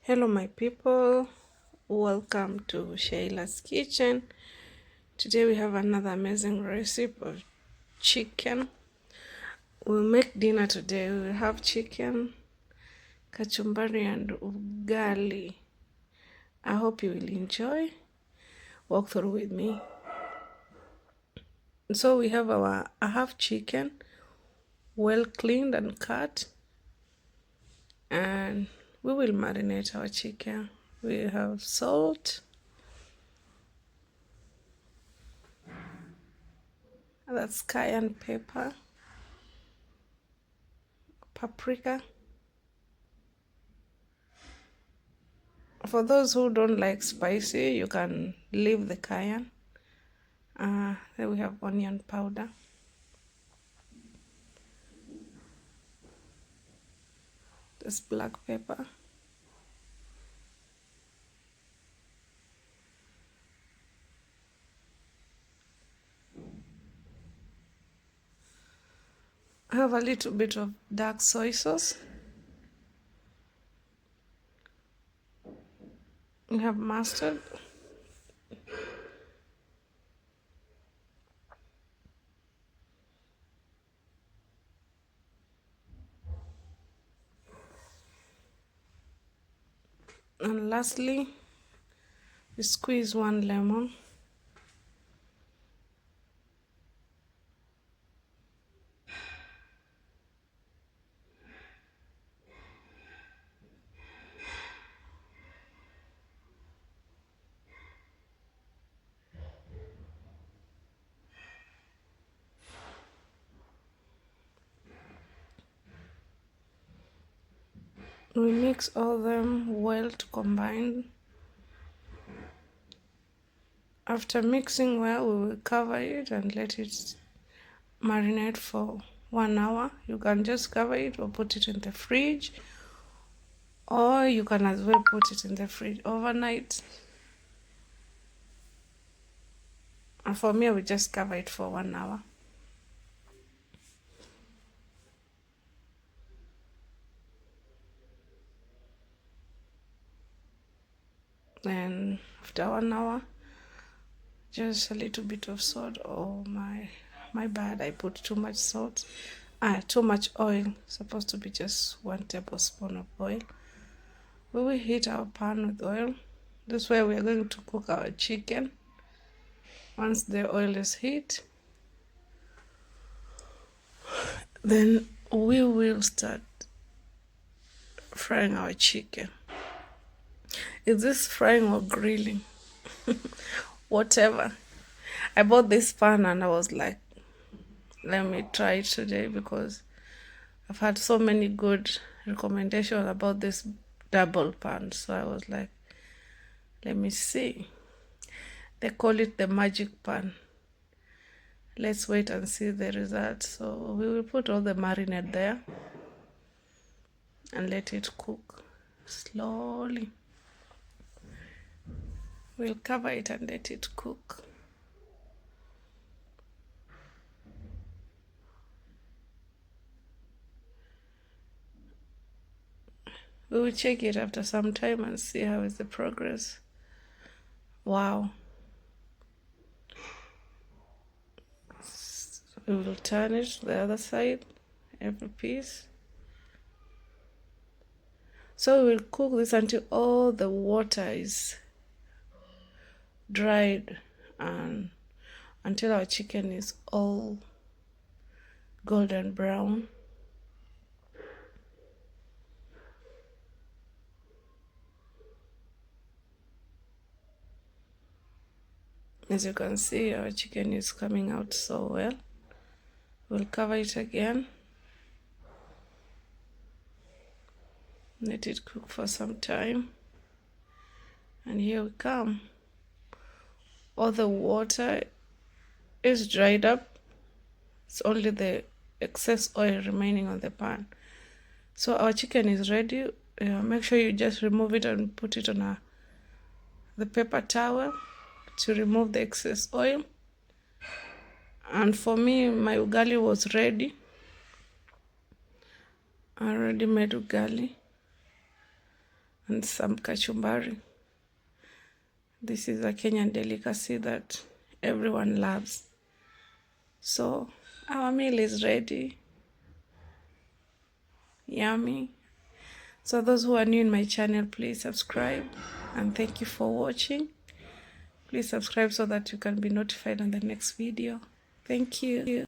Hello my people, welcome to Sheillah's kitchen. Today we have another amazing recipe of chicken. We'll make dinner today. We'll have chicken, kachumbari and ugali. I hope you will enjoy. Walk through with me. So we have I have chicken, well cleaned and cut, and we will marinate our chicken. We have salt, that's cayenne pepper, paprika. For those who don't like spicy, you can leave the cayenne. Then we have onion powder, this black pepper, I have a little bit of dark soy sauce. We have mustard, and lastly we squeeze one lemon. We mix all them well to combine. After mixing well, we will cover it and let it marinate for 1 hour. You can just cover it or put it in the fridge, or you can as well put it in the fridge overnight. And for me, I will just cover it for 1 hour. Then after 1 hour, just a little bit of salt. Oh my bad, I put too much salt. Too much oil. Supposed to be just 1 tablespoon of oil. We will heat our pan with oil. This way we are going to cook our chicken. Once the oil is heat, then we will start frying our chicken. Is this frying or grilling? Whatever. I bought this pan and I was like, let me try it today because I've had so many good recommendations about this double pan. So I was like, let me see. They call it the magic pan. Let's wait and see the result. So we will put all the marinade there and let it cook slowly. We'll cover it and let it cook. We will check it after some time and see how is the progress. Wow. We will turn it to the other side, every piece. So we will cook this until all the water is dried and until our chicken is all golden brown. As you can see, our chicken is coming out so well. We'll cover it again. Let it cook for some time. And here we come. All the water is dried up. It's only the excess oil remaining on the pan. So our chicken is ready. Make sure you just remove it and put it on the paper towel to remove the excess oil. And for me, my ugali was ready. I already made ugali. and some kachumbari. This is a Kenyan delicacy that everyone loves. So our meal is ready. Yummy. So those who are new in my channel, please subscribe, and thank you for watching. Please subscribe so that you can be notified on the next video. Thank you.